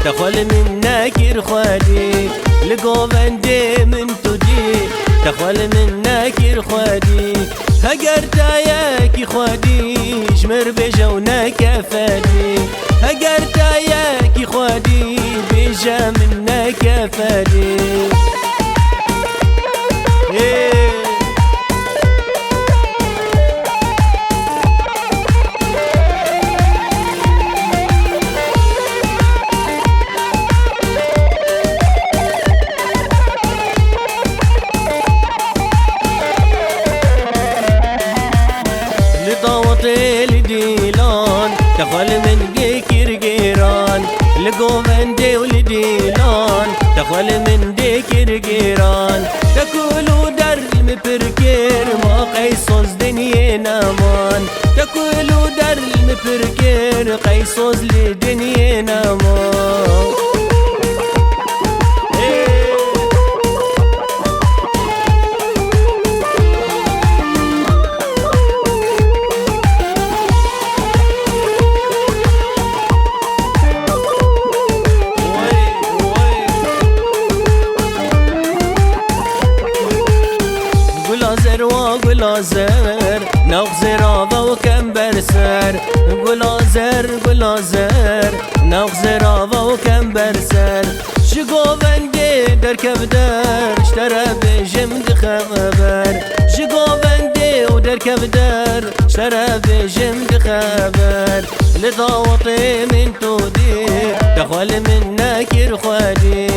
دخل منك يرخدي لقوبندي من تدي دخل منك يرخدي هقرتايك يخدي شمر بجونك فادي هقرتايك يخدي بجا منك فادي لديلان دخل من جيكير جيران لقومندي ولديلان دخل من ديكير جيران تقولوا در المبركير ما قيصوز دنيا نامان تقولوا در المبركير قيصوز لدنيا نامان گلازر نغزر آوا و کم برسر گلازر نغزر آوا و کم برسر شگوونده در کبدر اشتره بجم دخبر شگوونده و در کبدر اشتره بجم دخبر لضاوطي من تودي دخل منك يرخدي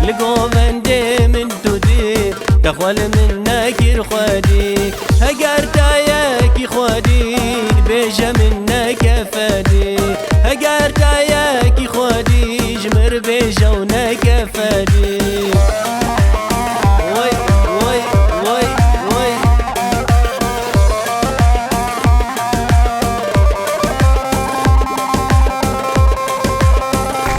لقومندي من تودي دخل منك يرخدي هقرتايك يخدي بيجا منك فادي